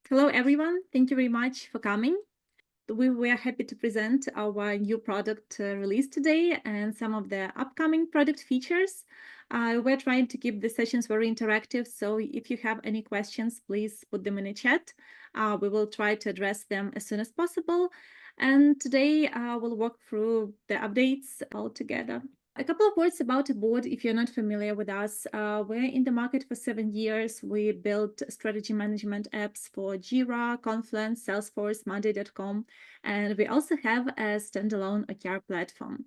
Hello, everyone. Thank you very much for coming. We were happy to present our new product release today and some of the upcoming product features. We're trying to keep the sessions very interactive, so if you have any questions, please put them in a chat. We will try to address them as soon as possible. And today we'll walk through the updates all together. A couple of words about Oboard, if you're not familiar with us. We're in the market for 7 years. We built strategy management apps for Jira, Confluence, Salesforce, Monday.com, and we also have a standalone OKR platform.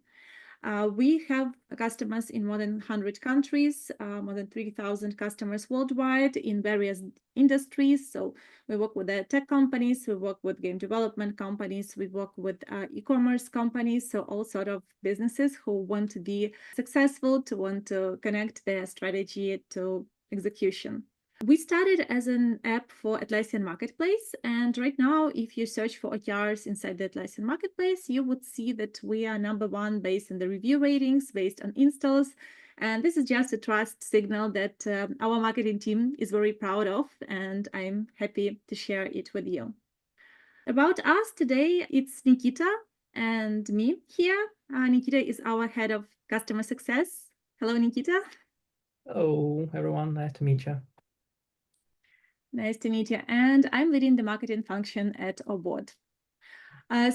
We have customers in more than 100 countries, more than 3,000 customers worldwide in various industries. So we work with the tech companies, we work with game development companies, we work with e-commerce companies, so all sort of businesses who want to be successful, to want to connect their strategy to execution. We started as an app for Atlassian Marketplace, and right now, if you search for OKRs inside the Atlassian Marketplace, you would see that we are #1 based on the review ratings, based on installs, and this is just a trust signal that our marketing team is very proud of, and I'm happy to share it with you. About us today, it's Nikita and me here. Nikita is our head of customer success. Hello, Nikita. Hello, everyone. Nice to meet you. Nice to meet you. And I'm leading the marketing function at Oboard.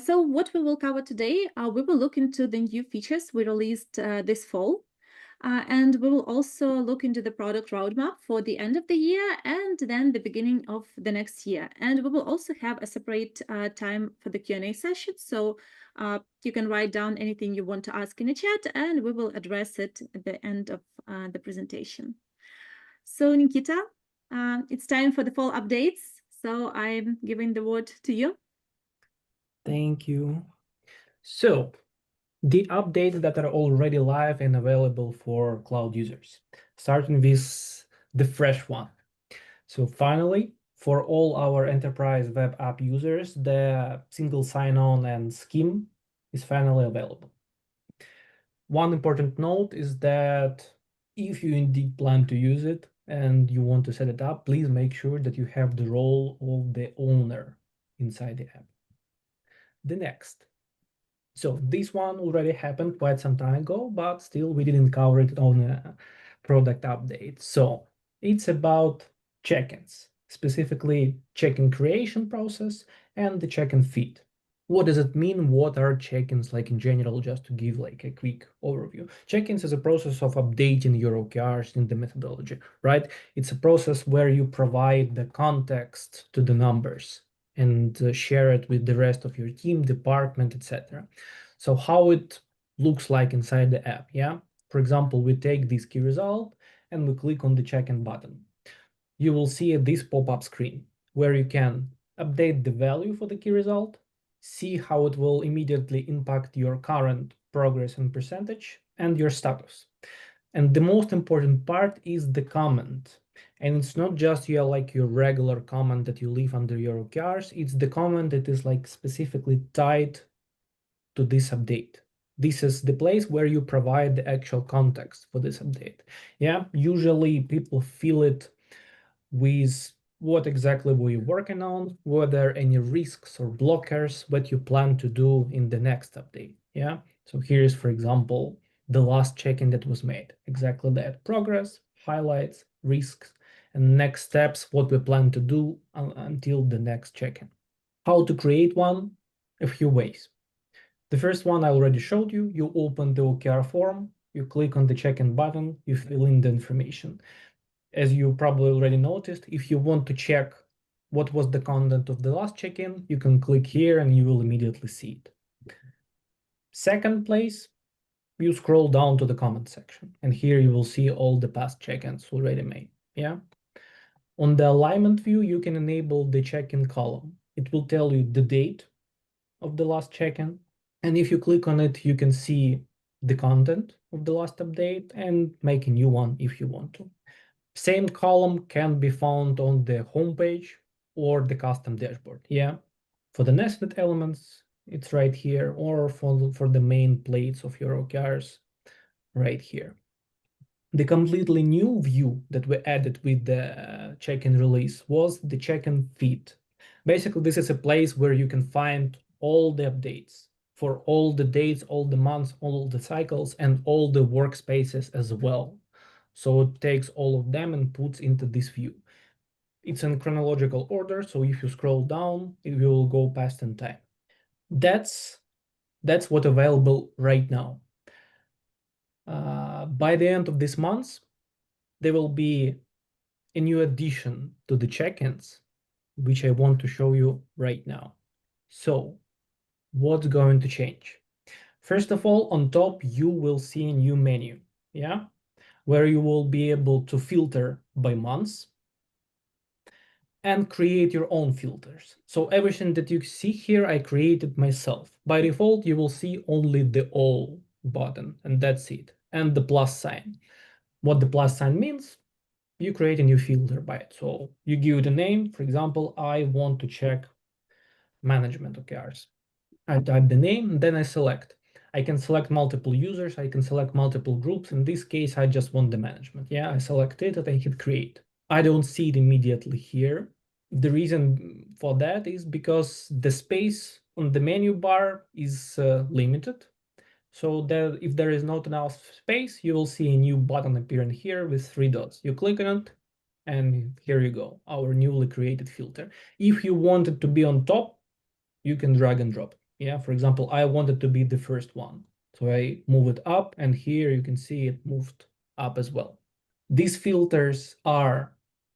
So what we will cover today, we will look into the new features we released this fall. And we will also look into the product roadmap for the end of the year and then the beginning of the next year. And we will also have a separate time for the Q&A session. So you can write down anything you want to ask in the chat, and we will address it at the end of the presentation. So Nikita, it's time for the fall updates. So I'm giving the word to you. Thank you. So the updates that are already live and available for cloud users, starting with the fresh one. So finally, for all our enterprise web app users, the single sign-on and scheme is finally available. One important note is that if you indeed plan to use it and you want to set it up, please make sure that you have the role of the owner inside the app. The next. So this one already happened quite some time ago, but still we didn't cover it on a product update. So it's about check-ins, specifically check-in creation process and the check-in feed. What does it mean? What are check-ins like in general, just to give like a quick overview? Check-ins is a process of updating your OKRs in the methodology, right? It's a process where you provide the context to the numbers and share it with the rest of your team, department, etc. So how it looks like inside the app, yeah? For example, we take this key result and we click on the check-in button. You will see this pop-up screen where you can update the value for the key result, see how it will immediately impact your current progress and percentage and your status. And the most important part is the comment. And it's not just your regular comment that you leave under your OKRs, it's the comment that is like specifically tied to this update. This is the place where you provide the actual context for this update. Yeah, usually people fill it with what exactly were you working on, were there any risks or blockers, what you plan to do in the next update. Yeah, so here is, for example, the last check-in that was made, exactly that: progress, highlights, risks, and next steps, what we plan to do until the next check-in. How to create one? A few ways. The first one I already showed you. You open the OKR form, you click on the check-in button, you fill in the information. As you probably already noticed, if you want to check what was the content of the last check-in, you can click here and you will immediately see it. Second place, you scroll down to the comment section, and here you will see all the past check-ins already made. Yeah. On the alignment view, you can enable the check-in column. It will tell you the date of the last check-in. And if you click on it, you can see the content of the last update and make a new one if you want to. Same column can be found on the homepage or the custom dashboard. Yeah. For the nested elements, it's right here, or for the main plates of your OKRs, right here. The completely new view that we added with the check-in release was the check-in feed. Basically, this is a place where you can find all the updates for all the dates, all the months, all the cycles, and all the workspaces as well. So it takes all of them and puts into this view. It's in chronological order, so if you scroll down, it will go past in time. That's what's available right now. By the end of this month, there will be a new addition to the check-ins, which I want to show you right now. So what's going to change? First of all, on top, you will see a new menu, yeah, where you will be able to filter by months and create your own filters. So everything that you see here, I created myself. By default, you will see only the all button, and that's it, and the plus sign. What the plus sign means, you create a new filter by it. So you give it a name. For example, I want to check management OKRs. I type the name, then I select. I can select multiple users, I can select multiple groups. In this case, I just want the management. Yeah, I select it and I hit create. I don't see it immediately here. The reason for that is because the space on the menu bar is limited. So that if there is not enough space, you will see a new button appearing here with 3 dots. You click on it, and here you go, our newly created filter. If you want it to be on top, you can drag and drop. Yeah, for example, I wanted to be the first one. So I move it up, and here you can see it moved up as well. These filters are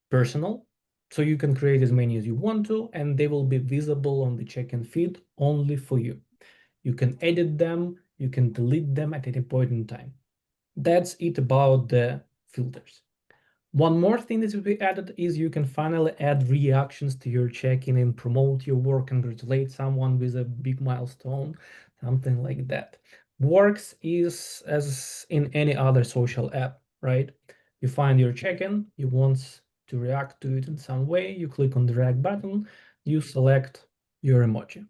personal, so you can create as many as you want to, and they will be visible on the check-in feed only for you. You can edit them, you can delete them at any point in time. That's it about the filters. One more thing that will be added is you can finally add reactions to your check-in and promote your work, congratulate someone with a big milestone, something like that. Works is as in any other social app, right? You find your check-in, you want to react to it in some way, you click on the react button, you select your emoji.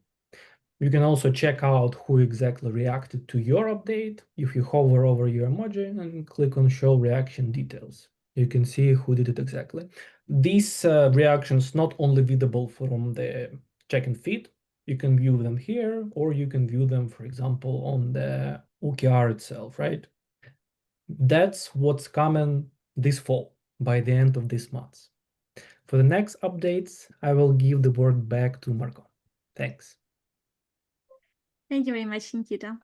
You can also check out who exactly reacted to your update if you hover over your emoji and click on show reaction details. You can see who did it exactly. These reactions not only visible from the check-in feed, you can view them here, or you can view them, for example, on the OKR itself, right? That's what's coming this fall by the end of this month. For the next updates, I will give the word back to Marco. Thanks. Thank you very much, Nikita.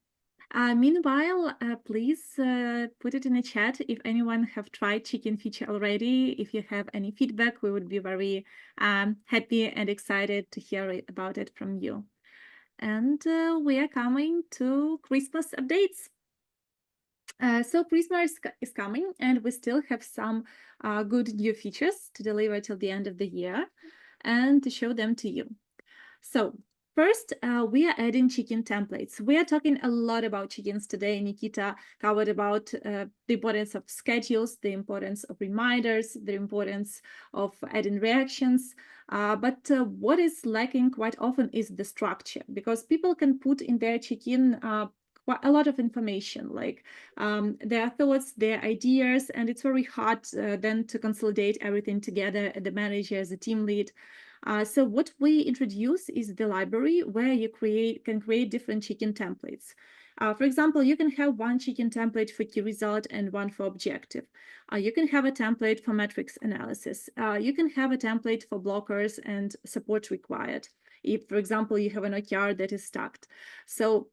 Meanwhile, please put it in the chat if anyone have tried check-in feature already. If you have any feedback, we would be very happy and excited to hear about it from you. And we are coming to Christmas updates. So Christmas is coming, and we still have some good new features to deliver till the end of the year and to show them to you. So first, we are adding check-in templates. We are talking a lot about check-ins today. Nikita covered about the importance of schedules, the importance of reminders, the importance of adding reactions. But what is lacking quite often is the structure, because people can put in their check-in quite a lot of information, like their thoughts, their ideas, and it's very hard then to consolidate everything together as the manager, as a team lead. So what we introduce is the library where you can create different check-in templates. For example, you can have one check-in template for key result and one for objective. You can have a template for metrics analysis. You can have a template for blockers and support required, if, for example, you have an OKR that is stacked. So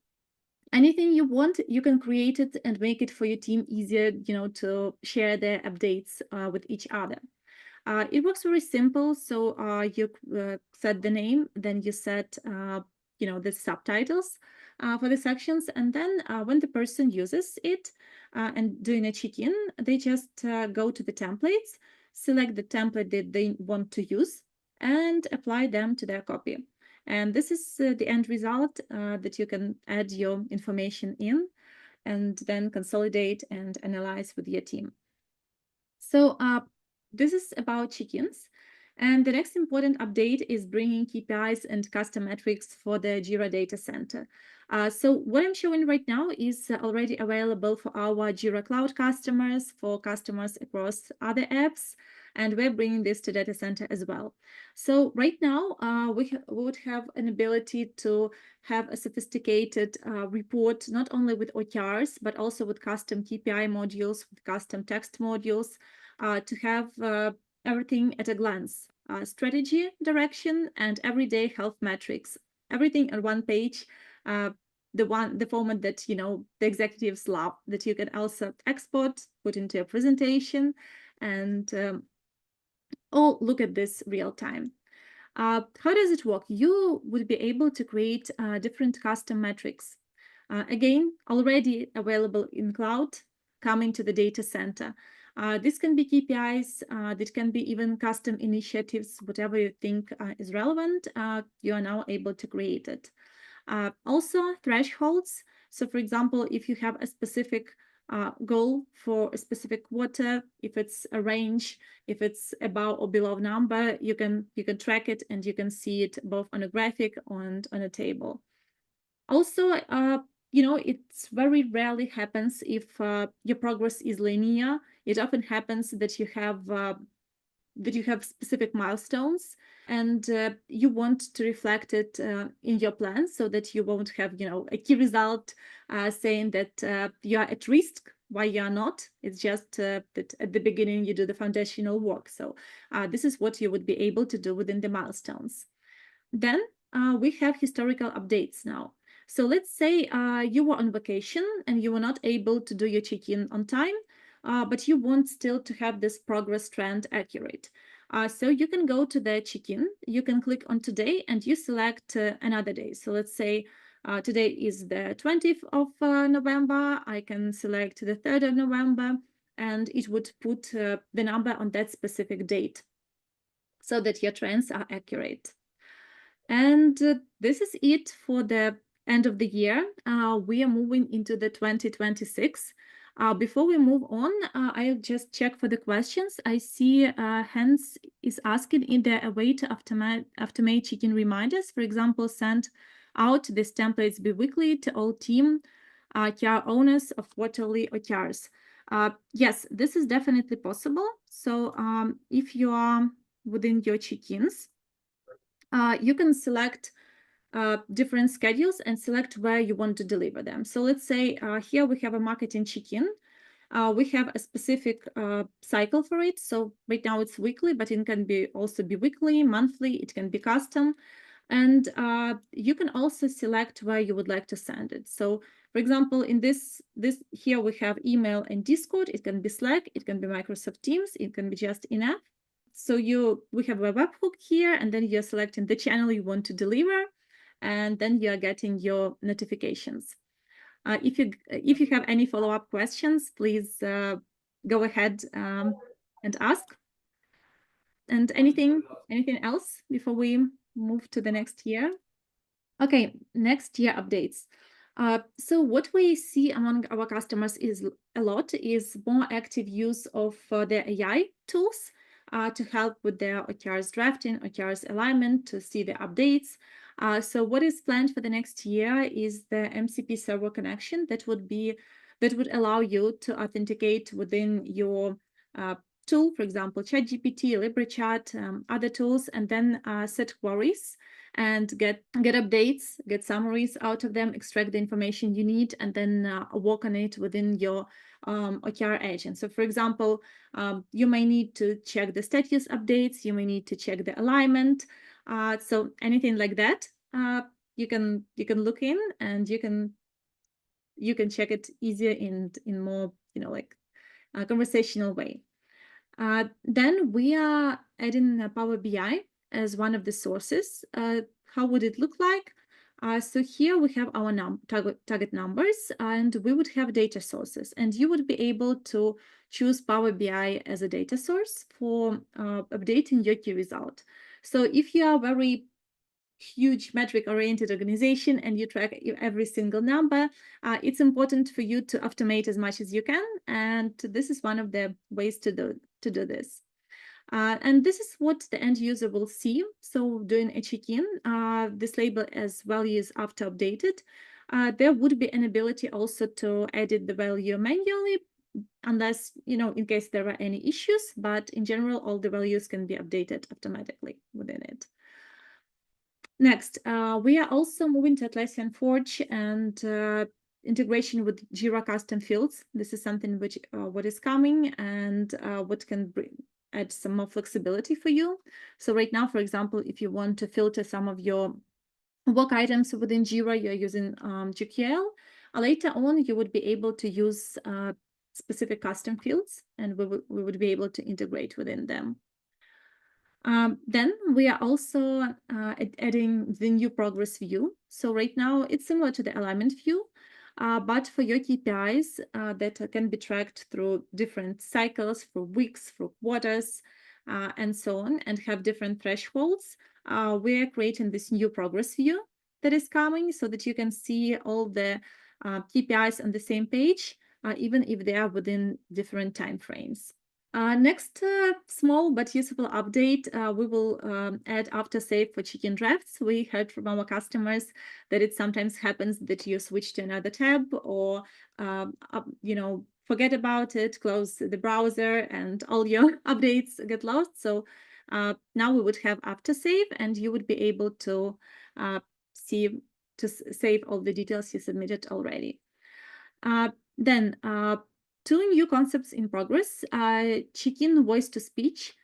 anything you want, you can create it and make it for your team easier, to share their updates with each other. It works very simple. So you set the name, then you set, the subtitles for the sections. And then when the person uses it and doing a check-in, they just go to the templates, select the template that they want to use, and apply them to their copy. And this is the end result that you can add your information in and then consolidate and analyze with your team. So this is about check-ins. And the next important update is bringing KPIs and custom metrics for the Jira data center. So what I'm showing right now is already available for our Jira Cloud customers, for customers across other apps. and we're bringing this to data center as well. So right now, we would have an ability to have a sophisticated report, not only with OKRs, but also with custom KPI modules, with custom text modules, to have everything at a glance, strategy, direction, and everyday health metrics, everything on one page, the format that the executives love, that you can also export, put into a presentation, and look at this real time. How does it work? You would be able to create different custom metrics. Again, already available in cloud, coming to the data center. This can be KPIs, this can be even custom initiatives, whatever you think is relevant, you are now able to create it. Also, thresholds. So for example, if you have a specific goal for a specific quarter, if it's a range, if it's above or below number, you can track it and you can see it both on a graphic and on a table. Also, it's very rarely happens if your progress is linear. It often happens that you have specific milestones, and you want to reflect it in your plan so that you won't have a key result saying that you are at risk while you are not. It's just that at the beginning you do the foundational work. So this is what you would be able to do within the milestones. Then we have historical updates now. So let's say you were on vacation and you were not able to do your check-in on time, but you want still to have this progress trend accurate. So you can go to the check-in, you can click on today and you select another day. So let's say today is the 20th of November. I can select the 3rd of November, and it would put the number on that specific date so that your trends are accurate. And this is it for the end of the year. We are moving into the 2026. Before we move on, I'll just check for the questions. I see Hans is asking if there a way to automate check-in reminders, for example, send out these templates bi-weekly to all team OKR owners of quarterly OKRs. Yes, this is definitely possible. So if you are within your check-ins, you can select different schedules and select where you want to deliver them. So let's say here we have a marketing check-in. We have a specific cycle for it. So right now it's weekly, but it can be also be weekly, monthly, it can be custom. And you can also select where you would like to send it. So for example, in this here we have email and Discord. It can be Slack, it can be Microsoft Teams, it can be just in-app. So we have a webhook here, and then you're selecting the channel you want to deliver, and then you're getting your notifications. If you have any follow-up questions, please go ahead and ask. And anything else before we move to the next year? Okay, next year updates. So what we see among our customers is a lot is more active use of their AI tools to help with their OKRs drafting, OKRs alignment, to see the updates. So what is planned for the next year is the MCP server connection that would allow you to authenticate within your tool, for example, ChatGPT, LibreChat, other tools, and then set queries and get updates, get summaries out of them, extract the information you need, and then work on it within your OKR agent. So for example, you may need to check the status updates, you may need to check the alignment. So anything like that, you can look in, and you can check it easier in more like a conversational way. Then we are adding Power BI as one of the sources. How would it look like? So here we have our target numbers, and we would have data sources, and you would be able to choose Power BI as a data source for updating your key result. So if you are a very huge metric-oriented organization and you track every single number, it's important for you to automate as much as you can, and this is one of the ways to do this. And this is what the end user will see. So doing a check-in, this label as values after updated, there would be an ability also to edit the value manually, unless, in case there are any issues, but in general, all the values can be updated automatically within it. Next, we are also moving to Atlassian Forge and integration with Jira custom fields. This is something which what is coming and what can add some more flexibility for you. So right now, for example, if you want to filter some of your work items within Jira, you're using GQL. Later on, you would be able to use specific custom fields, and we would be able to integrate within them. Then we are also adding the new progress view. So right now it's similar to the alignment view, but for your KPIs that can be tracked through different cycles, for weeks, for quarters, and so on, and have different thresholds. We are creating this new progress view that is coming so that you can see all the KPIs on the same page, even if they are within different time frames. Next small but useful update, we will add after-save for check-in drafts. We heard from our customers that it sometimes happens that you switch to another tab or, forget about it, close the browser, and all your updates get lost. So now we would have after-save, and you would be able to save all the details you submitted already. Then two new concepts in progress, check-in voice-to-speech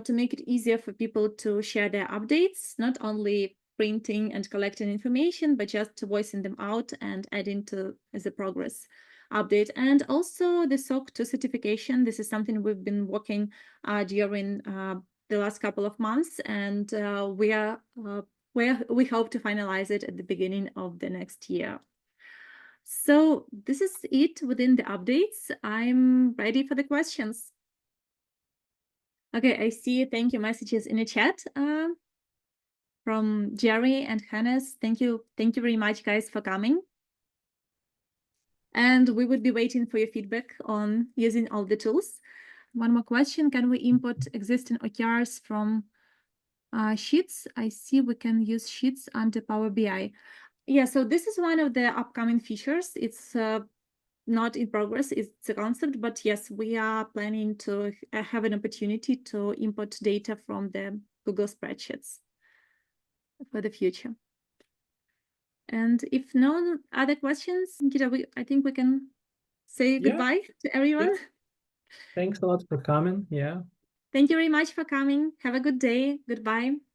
to make it easier for people to share their updates, not only printing and collecting information, but just voicing them out and adding to as a progress update. And also the SOC 2 certification. This is something we've been working during the last couple of months, and we hope to finalize it at the beginning of the next year. So this is it within the updates. I'm ready for the questions. Okay, I see thank you messages in the chat from Jerry and Hannes. Thank you very much, guys, for coming. And we would be waiting for your feedback on using all the tools. One more question, can we import existing OKRs from Sheets? I see we can use Sheets under Power BI. Yeah, so this is one of the upcoming features. It's not in progress, it's a concept, but yes, we are planning to have an opportunity to import data from the Google spreadsheets for the future. And if no other questions, Nikita, I think we can say goodbye to everyone. Yeah. Thanks a lot for coming. Yeah. Thank you very much for coming. Have a good day. Goodbye.